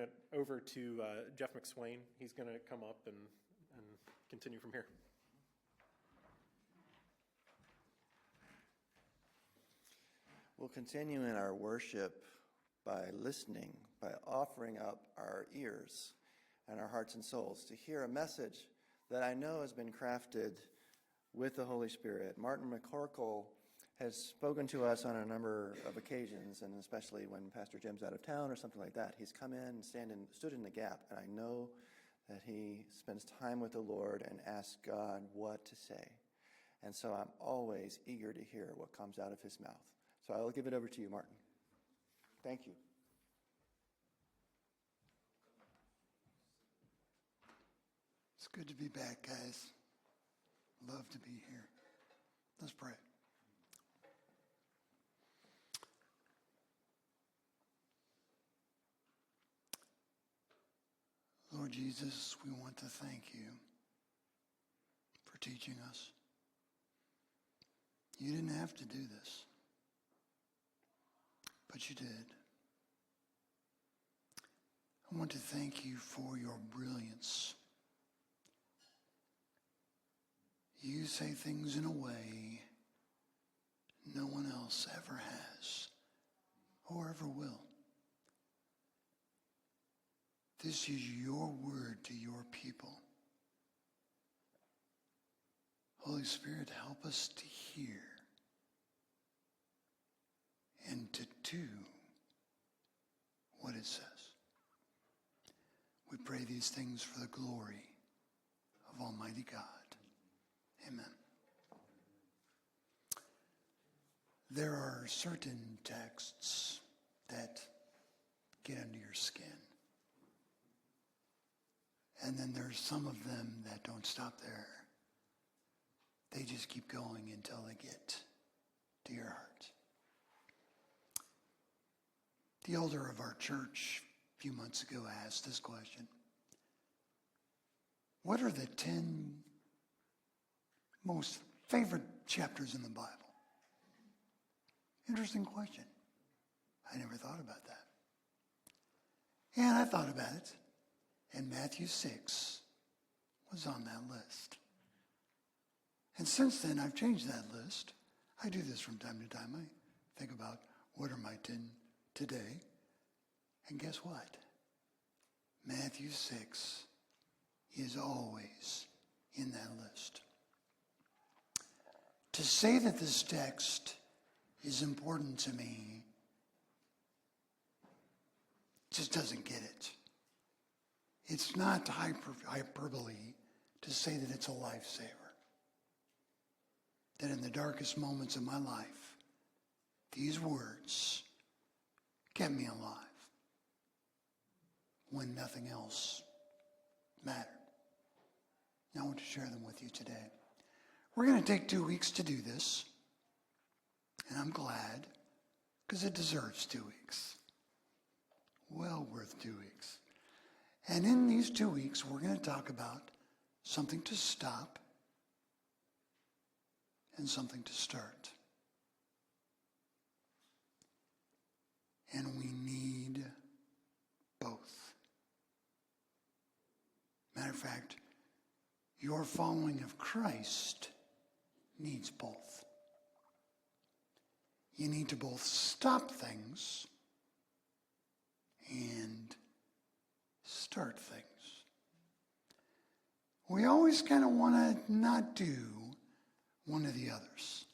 it over to Jeff McSwain. He's going to come up and continue from here. We'll continue in our worship by listening, by offering up our ears and our hearts and souls to hear a message that I know has been crafted with the Holy Spirit. Martin McCorkle has spoken to us on a number of occasions, and especially when Pastor Jim's out of town or something like that. He's come in and stood in the gap, and I know that he spends time with the Lord and asks God what to say. And so I'm always eager to hear what comes out of his mouth. So I'll give it over to you, Martin. Thank you. It's good to be back, guys. Love to be here. Let's pray. Lord Jesus, we want to thank you for teaching us. You didn't have to do this, but you did. I want to thank you for your brilliance. You say things in a way no one else ever has or ever will. This is your word to your people. Holy Spirit, help us to hear and to do what it says. We pray these things for the glory of Almighty God. Amen. There are certain texts that get under your skin. And then there's some of them that don't stop there. They just keep going until they get to your heart. The elder of our church a few months ago asked this question. What are the 10 most favorite chapters in the Bible? Interesting question. I never thought about that. And I thought about it. And Matthew 6 was on that list. And since then, I've changed that list. I do this from time to time. I think about what are my 10 today. And guess what? Matthew 6 is always in that list. To say that this text is important to me just doesn't get it. It's not hyperbole to say that it's a lifesaver. That in the darkest moments of my life, these words kept me alive when nothing else mattered. Now I want to share them with you today. We're going to take 2 weeks to do this, and I'm glad, because it deserves 2 weeks. Well worth 2 weeks. And in these 2 weeks, we're going to talk about something to stop and something to start. And we need both. Matter of fact, your following of Christ needs both. You need to both stop things and start things. We always kind of want to not do one of the others.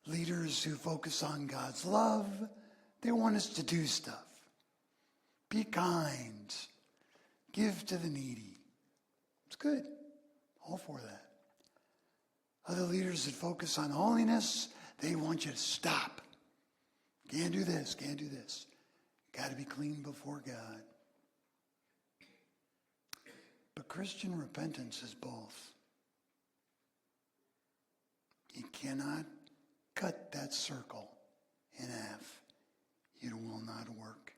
Leaders who focus on God's love, they want us to do stuff. Be kind. Give to the needy. It's good. All for that. Other leaders that focus on holiness, they want you to stop. Can't do this, can't do this. Got to be clean before God. But Christian repentance is both. You cannot cut that circle in half. It will not work.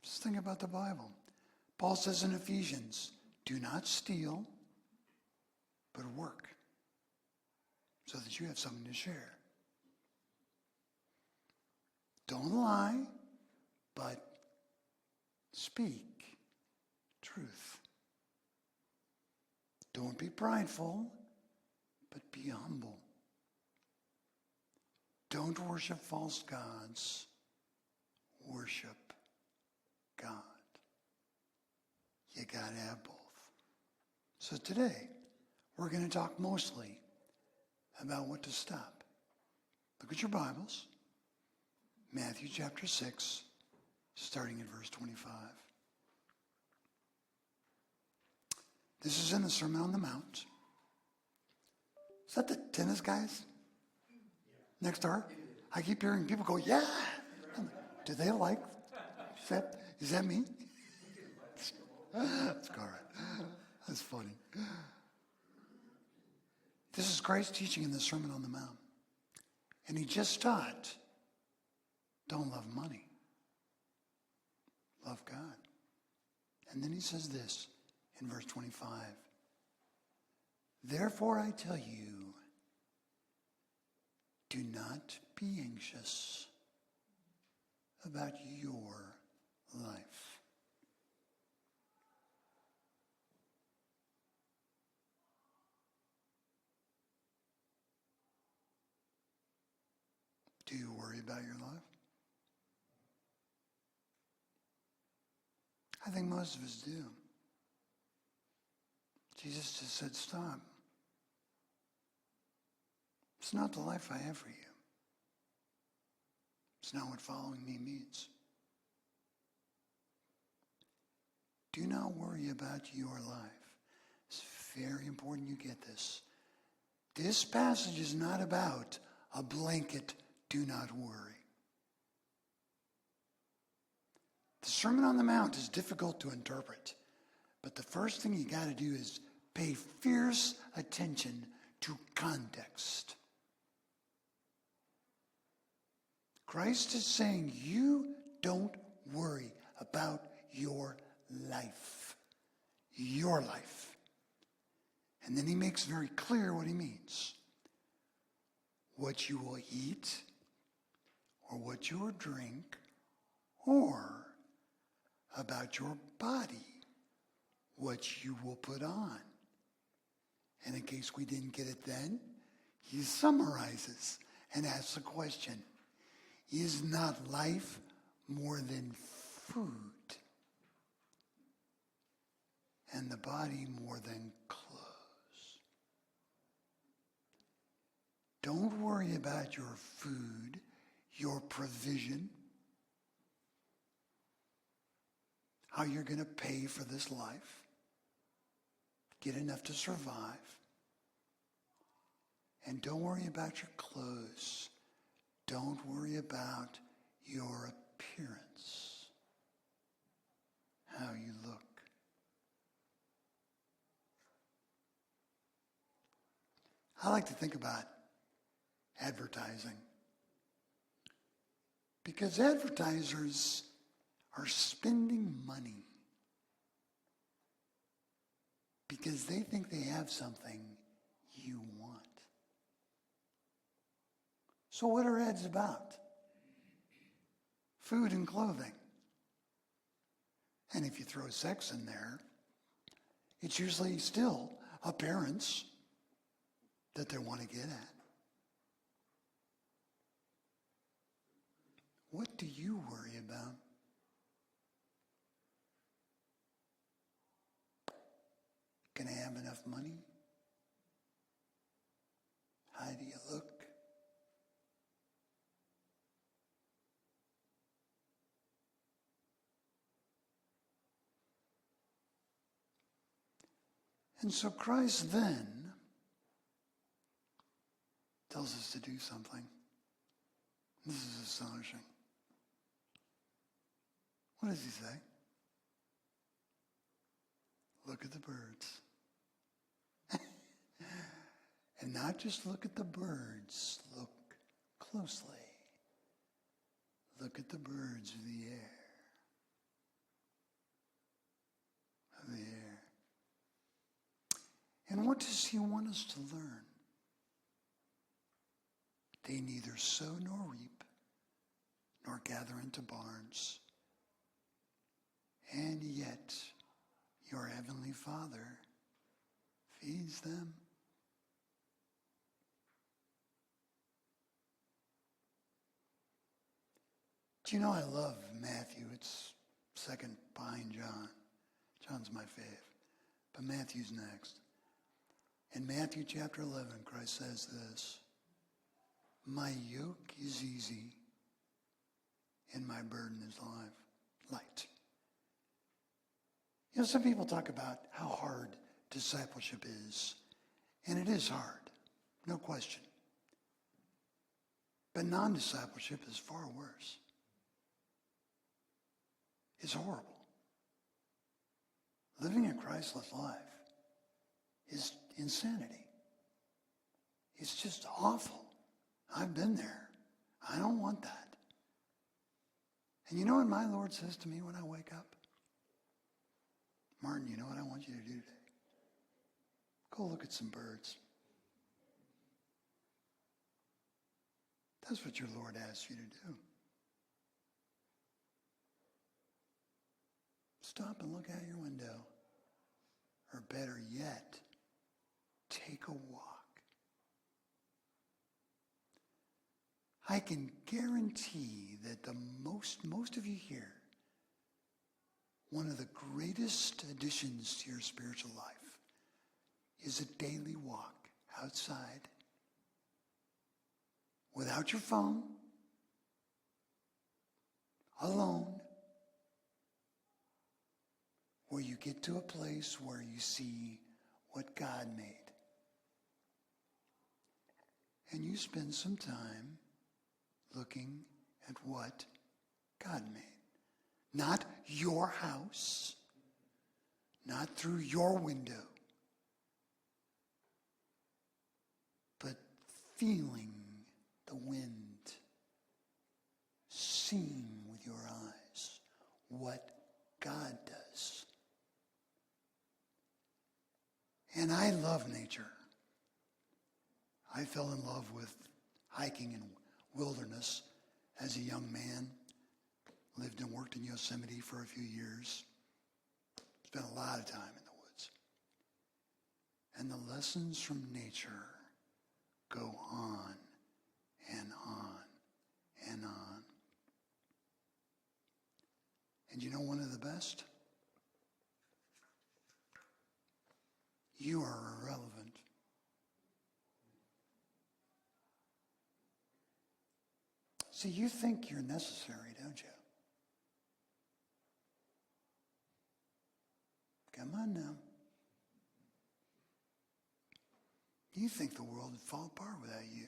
Just think about the Bible. Paul says in Ephesians, do not steal, but work so that you have something to share. Don't lie, but speak truth. Don't be prideful, but be humble. Don't worship false gods. Worship God. You got to have both. So today, we're going to talk mostly about what to stop. Look at your Bibles. Matthew chapter 6, starting at verse 25. This is in the Sermon on the Mount. Is that the tennis guys? Next door? I keep hearing people go, yeah. Do they like? Is that me? That's all right. That's funny. This is Christ teaching in the Sermon on the Mount. And he just taught, don't love money. Love God. And then he says this in verse 25. Therefore I tell you, do not be anxious about your life. Do you worry about your life? I think most of us do. Jesus just said, stop. It's not the life I have for you. It's not what following me means. Do not worry about your life. It's very important you get this. This passage is not about a blanket, do not worry. The Sermon on the Mount is difficult to interpret, but the first thing you got to do is pay fierce attention to context. Christ is saying, you don't worry about your life. Your life. And then he makes very clear what he means. What you will eat, or what you will drink, or about your body, what you will put on. And in case we didn't get it then, he summarizes and asks a question. Is not life more than food? And the body more than clothes? Don't worry about your food, your provision, how you're going to pay for this life, get enough to survive. And don't worry about your clothes. Don't worry about your appearance, how you look. I like to think about advertising, because advertisers are spending money because they think they have something you want. So what are ads about? Food and clothing. And if you throw sex in there, it's usually still appearance that they want to get at. What do you worry about? Can I have enough money? How do you look? And so Christ then tells us to do something. This is astonishing. What does he say? Look at the birds. And not just look at the birds, look closely. Look at the birds of the air. Of the air. And what does he want us to learn? They neither sow nor reap, nor gather into barns, Father feeds them. Do you know I love Matthew? It's second behind John. John's my fave. But Matthew's next. In Matthew chapter 11, Christ says this, "My yoke is easy and my burden is light." You know, some people talk about how hard discipleship is, and it is hard, no question. But non-discipleship is far worse. It's horrible. Living a Christless life is insanity. It's just awful. I've been there. I don't want that. And you know what my Lord says to me when I wake up? "Martin, you know what I want you to do today? Go look at some birds." That's what your Lord asks you to do. Stop and look out your window. Or better yet, take a walk. I can guarantee that most of you here, one of the greatest additions to your spiritual life is a daily walk outside without your phone, alone, where you get to a place where you see what God made. And you spend some time looking at what God made. Not your house, not through your window, but feeling the wind, seeing with your eyes what God does. And I love nature. I fell in love with hiking in wilderness as a young man. Lived and worked in Yosemite for a few years. Spent a lot of time in the woods. And the lessons from nature go on and on and on. And you know one of the best? You are irrelevant. See, you think you're necessary, don't you? Come on now. You think the world would fall apart without you.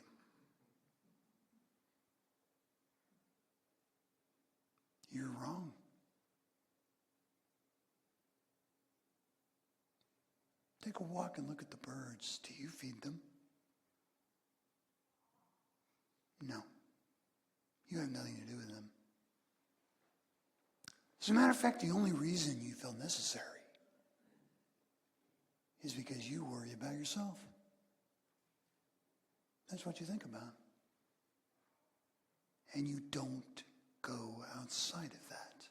You're wrong. Take a walk and look at the birds. Do you feed them? No. You have nothing to do with them. As a matter of fact, the only reason you feel necessary is because you worry about yourself. That's what you think about. And you don't go outside of that.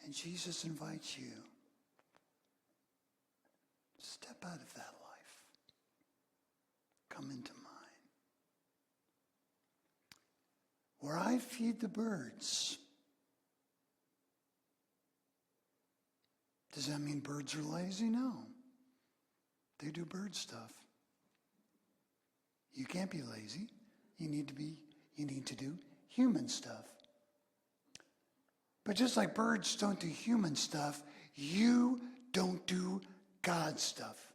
And Jesus invites you. Step out of that life. Come into mine. Where I feed the birds. Does that mean birds are lazy? No. They do bird stuff. You can't be lazy. You need to do human stuff. But just like birds don't do human stuff, you don't do God stuff.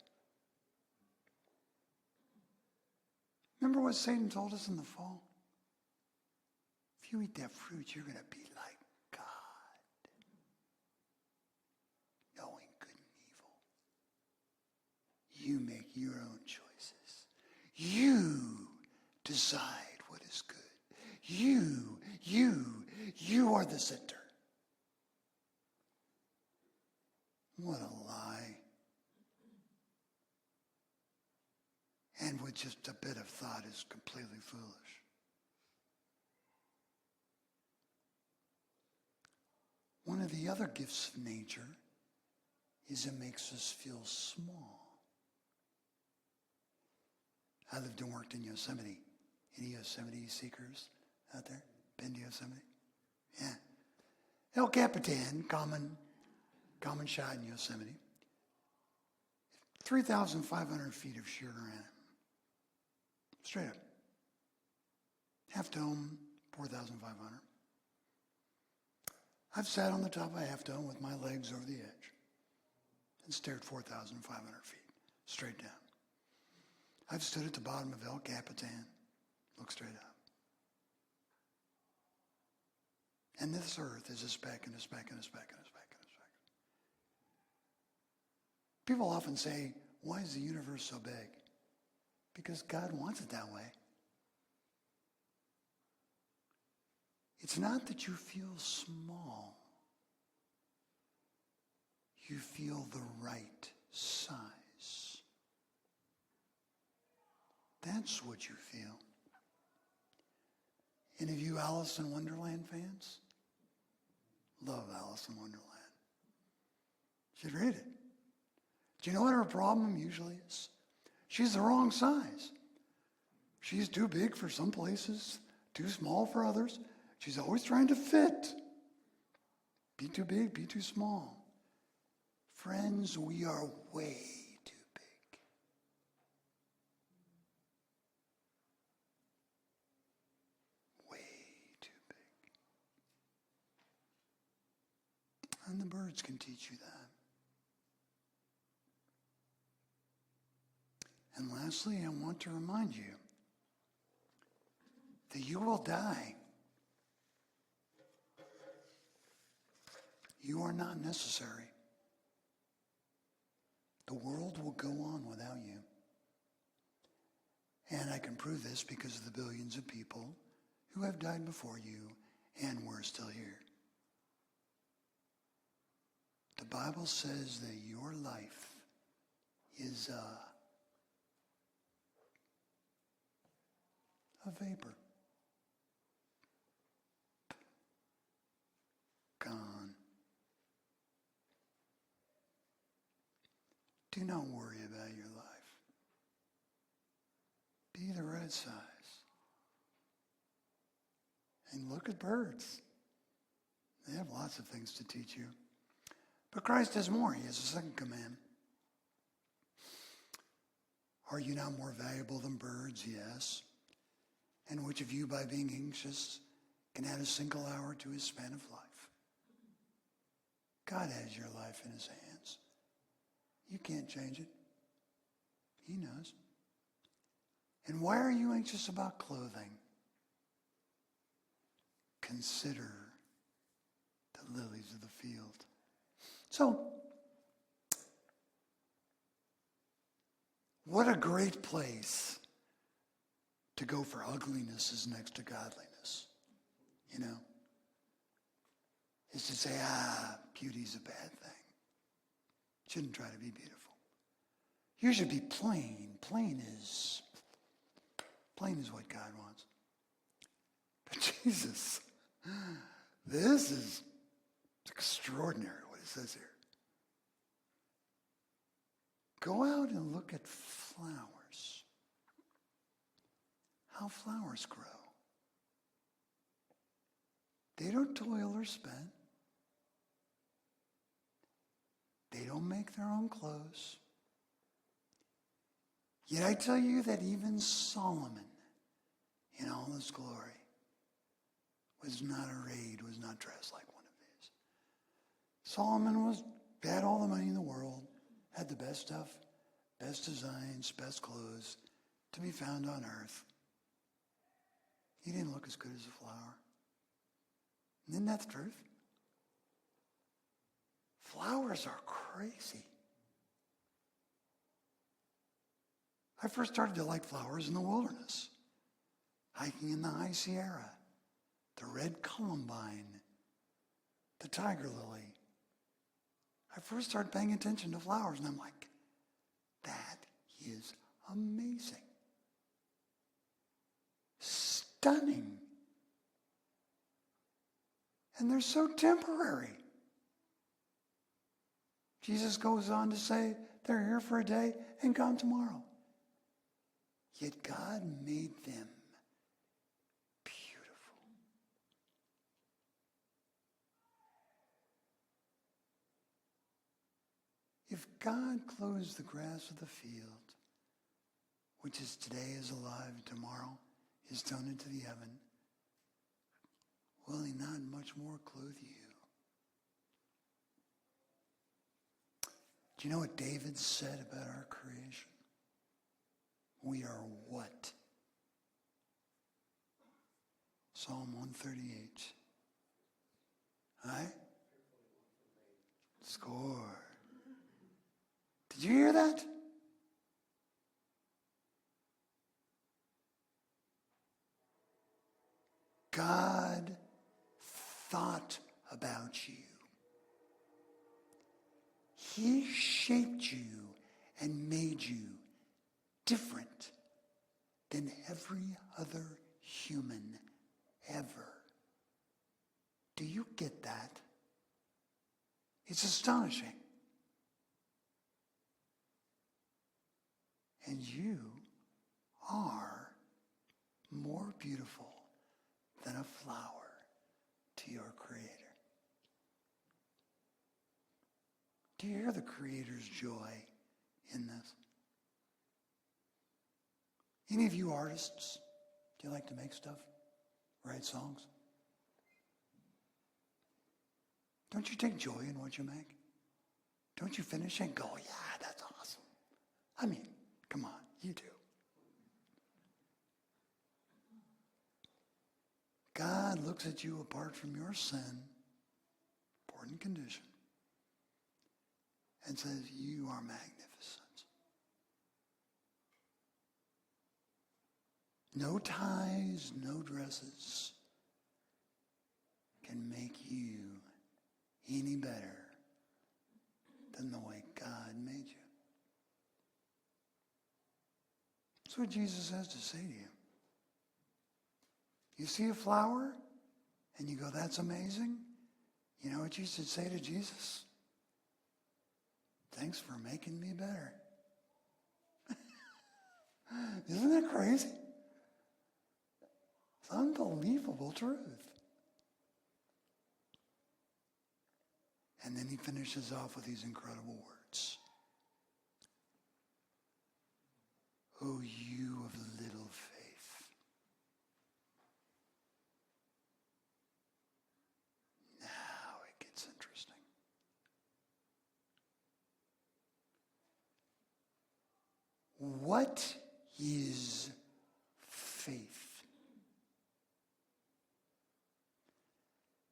Remember what Satan told us in the fall? If you eat that fruit, you're going to be like God, knowing good and evil. You make your own choices. You decide what is good. You are the center. What a lie. And with just a bit of thought is completely foolish. One of the other gifts of nature is it makes us feel small. I lived and worked in Yosemite. Any Yosemite seekers out there? Been to Yosemite? Yeah. El Capitan, common shot in Yosemite. 3,500 feet of sheer granite. Straight up. Half dome, 4,500. I've sat on the top of Half Dome with my legs over the edge and stared 4,500 feet, straight down. I've stood at the bottom of El Capitan, looked straight up. And this earth is a speck and a speck and a speck and a speck and a speck. People often say, why is the universe so big? Because God wants it that way. It's not that you feel small. You feel the right size. That's what you feel. Any of you Alice in Wonderland fans? Love Alice in Wonderland. You should read it. Do you know what her problem usually is? She's the wrong size. She's too big for some places, too small for others. She's always trying to fit. Be too big, be too small. Friends, we are way too big. Way too big. And the birds can teach you that. And lastly, I want to remind you that you will die. You are not necessary. The world will go on without you. And I can prove this because of the billions of people who have died before you and we're still here. The Bible says that your life is a vapor. Gone. Do not worry about your life. Be the right size. And look at birds. They have lots of things to teach you. But Christ has more. He has a second command. Are you not more valuable than birds? Yes. And which of you, by being anxious, can add a single hour to his span of life? God has your life in his hands. You can't change it. He knows. And why are you anxious about clothing? Consider the lilies of the field. So, what a great place to go for ugliness is next to godliness. You know? Is to say, beauty's a bad thing. Shouldn't try to be beautiful. You should be plain. Plain is what God wants. But Jesus, this is extraordinary what it says here. Go out and look at flowers. How flowers grow. They don't toil or spin. They don't make their own clothes. Yet I tell you that even Solomon, in all his glory, was not arrayed, was not dressed like one of these. Solomon had all the money in the world, had the best stuff, best designs, best clothes to be found on earth. He didn't look as good as a flower. Isn't that the truth? Flowers are crazy. I first started to like flowers in the wilderness, hiking in the High Sierra, the red columbine, the tiger lily. I first started paying attention to flowers, and I'm like, that is amazing. Stunning. And they're so temporary. Jesus goes on to say they're here for a day and gone tomorrow. Yet God made them beautiful. If God clothes the grass of the field, which is today is alive, tomorrow is thrown into the oven, will he not much more clothe you? Do you know what David said about our creation? We are what? Psalm 138. Right? Score. Did you hear that? God thought about you. He shaped you and made you different than every other human ever. Do you get that? It's astonishing. And you are more beautiful than a flower to your Creator. Do you hear the Creator's joy in this? Any of you artists, do you like to make stuff? Write songs? Don't you take joy in what you make? Don't you finish and go, yeah, that's awesome? I mean, come on, you do. God looks at you apart from your sin, important condition, and says, you are magnificent. No ties, no dresses can make you any better than the way God made you. That's what Jesus has to say to you. You see a flower and you go, that's amazing. You know what you should say to Jesus? Thanks for making me better. Isn't that crazy? It's unbelievable truth. And then he finishes off with these incredible words. Oh, you of little faith. Now it gets interesting. What is faith?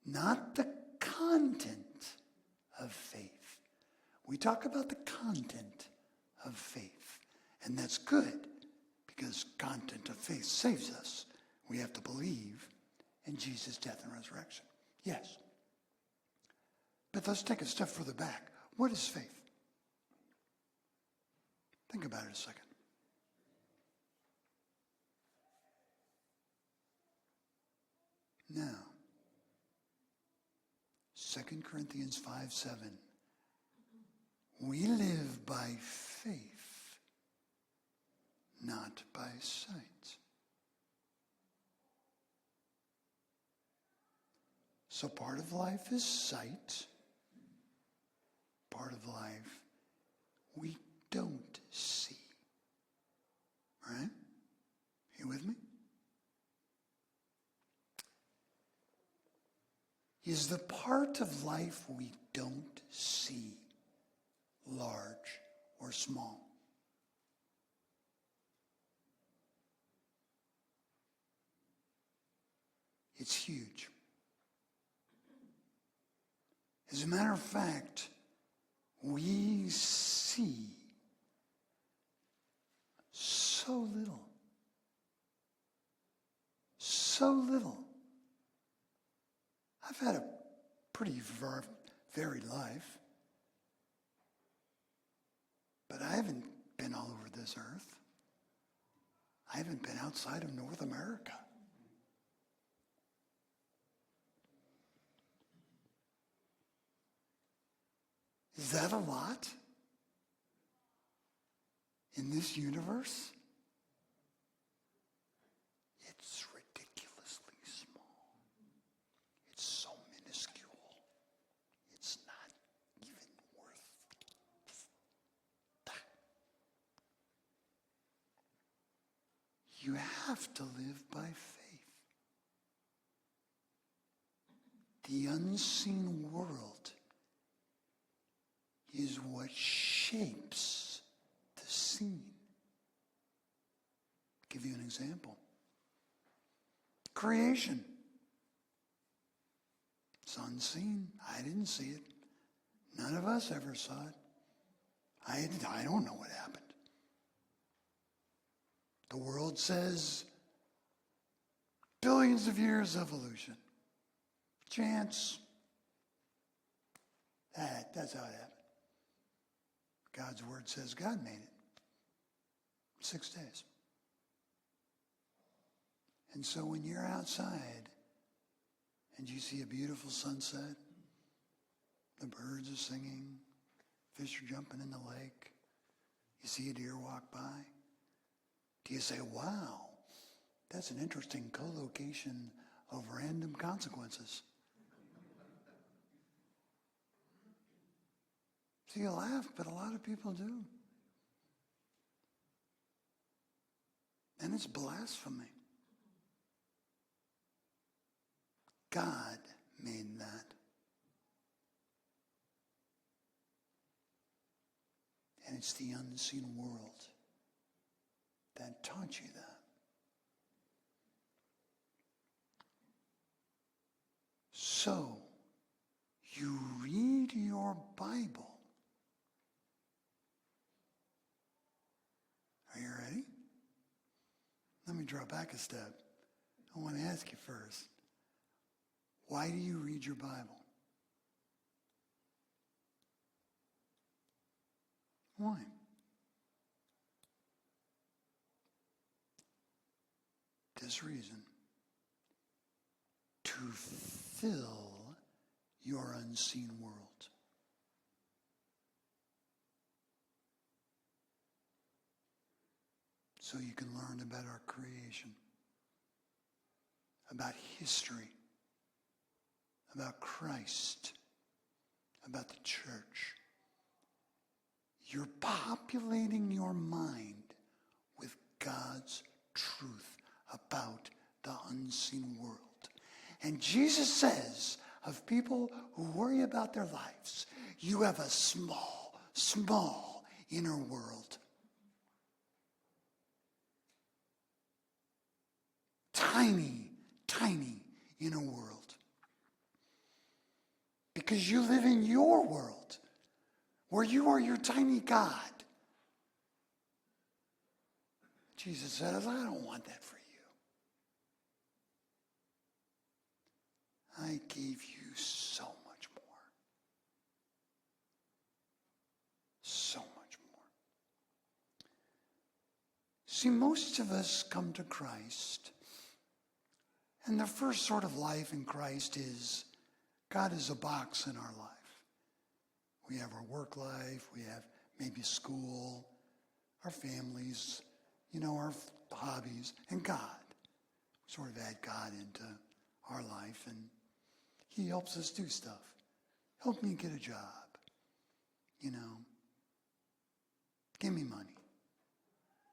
Not the content of faith. We talk about the content of faith, and that's good because content of faith saves us. We have to believe in Jesus' death and resurrection. Yes. But let's take a step further back. What is faith? Think about it a second. Now, 2 Corinthians 5:7. We live by faith, not by sight. So part of life is sight. Part of life we don't see. Right? You with me? Is the part of life we don't see large or small? It's huge. As a matter of fact, we see so little. So little. I've had a pretty varied life, but I haven't been all over this earth. I haven't been outside of North America. Is that a lot? In this universe? It's ridiculously small. It's so minuscule. It's not even worth that. You have to live by faith. The unseen world is what shapes the seen. I'll give you an example. Creation. It's unseen. I didn't see it. None of us ever saw it. I don't know what happened. The world says billions of years evolution. Chance. That's how it happened. God's word says God made it. 6 days. And so when you're outside and you see a beautiful sunset, the birds are singing, fish are jumping in the lake, you see a deer walk by, do you say, wow, that's an interesting co-location of random consequences? So you laugh, but a lot of people do. And it's blasphemy. God made that. And it's the unseen world that taught you that. So, you read your Bible. Are you ready? Let me draw back a step. I want to ask you first, why do you read your Bible? Why? This reason. To fill your unseen world. So you can learn about our creation, about history, about Christ, about the church. You're populating your mind with God's truth about the unseen world. And Jesus says of people who worry about their lives, you have a small, small inner world. Tiny, tiny inner world. Because you live in your world, where you are your tiny God. Jesus says, I don't want that for you. I gave you so much more. So much more. See, most of us come to Christ, and the first sort of life in Christ is God is a box in our life. We have our work life, we have maybe school, our families, our hobbies, and God. We sort of add God into our life, and he helps us do stuff. Help me get a job, give me money,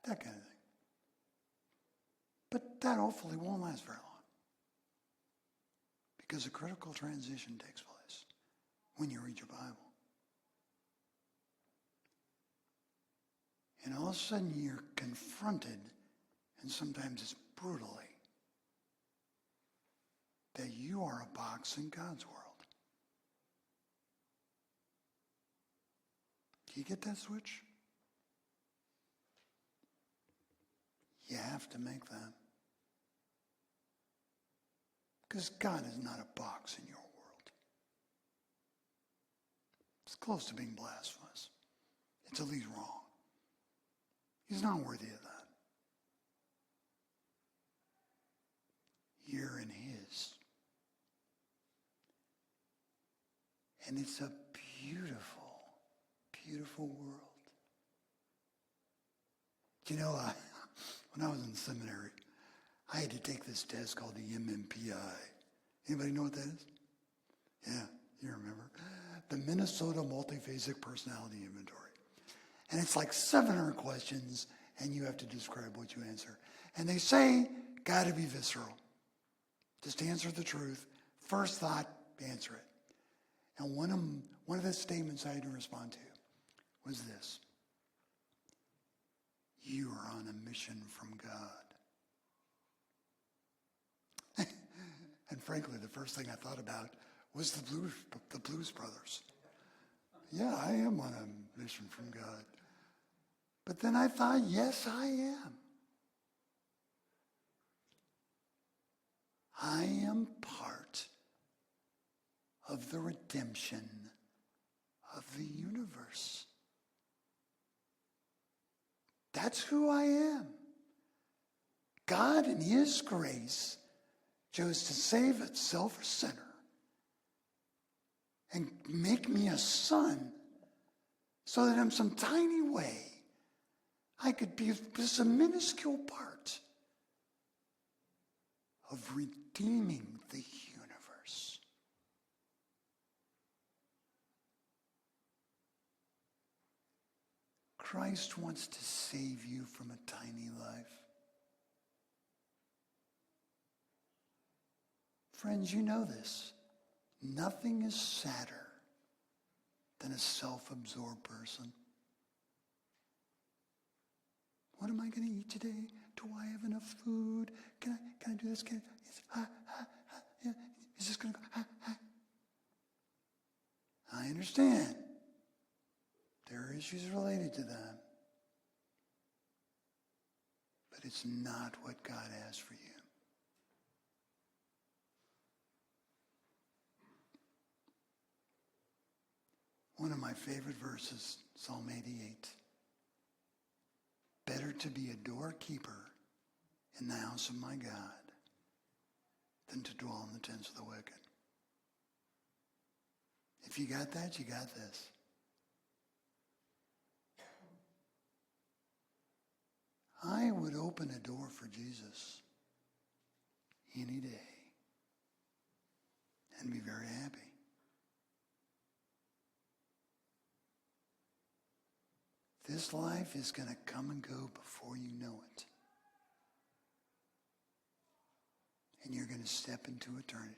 that kind of thing. But that hopefully won't last very long. Because a critical transition takes place when you read your Bible. And all of a sudden you're confronted, and sometimes it's brutally, that you are a box in God's world. Do you get that switch? You have to make that. Because God is not a box in your world. It's close to being blasphemous. It's at least wrong. He's not worthy of that. You're in his. And it's a beautiful, beautiful world. You know, when I was in seminary, I had to take this test called the MMPI. Anybody know what that is? Yeah, you remember. The Minnesota Multiphasic Personality Inventory. And it's like 700 questions, and you have to describe what you answer. And they say, got to be visceral. Just answer the truth. First thought, answer it. And one of the statements I had to respond to was this: you are on a mission from God. And frankly, the first thing I thought about was the Blues Brothers. Yeah, I am on a mission from God. But then I thought, yes, I am. I am part of the redemption of the universe. That's who I am. God, in His grace, chose to save a selfish sinner and make me a son so that in some tiny way I could be just a minuscule part of redeeming the universe. Christ wants to save you from a tiny life. Friends, you know this. Nothing is sadder than a self-absorbed person. What am I going to eat today? Do I have enough food? Can I do this? Yeah, is this going to go? I understand. There are issues related to that. But it's not what God has for you. One of my favorite verses, Psalm 88. Better to be a doorkeeper in the house of my God than to dwell in the tents of the wicked. If you got that, you got this. I would open a door for Jesus any day and be very happy. This life is going to come and go before you know it. And you're going to step into eternity,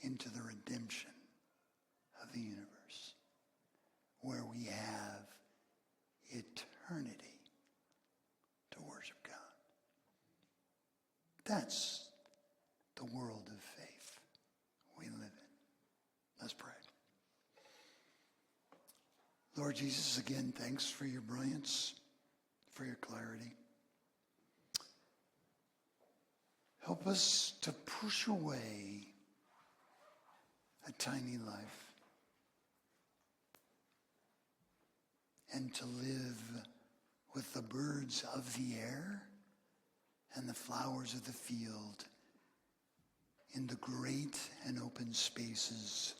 into the redemption of the universe, where we have eternity to worship God. That's the world of faith we live in. Let's pray. Lord Jesus, again, thanks for your brilliance, for your clarity. Help us to push away a tiny life and to live with the birds of the air and the flowers of the field in the great and open spaces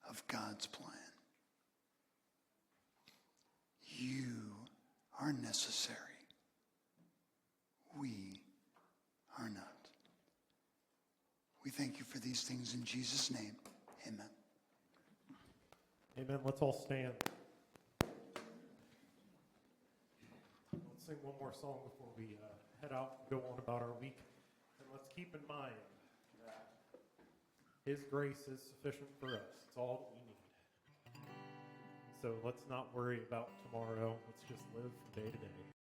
of God's plan. You are necessary. We are not. We thank you for these things in Jesus' name. Amen. Amen. Let's all stand. Let's sing one more song before we head out and go on about our week. And let's keep in mind that His grace is sufficient for us. It's all that we need. So let's not worry about tomorrow. Let's just live day to day.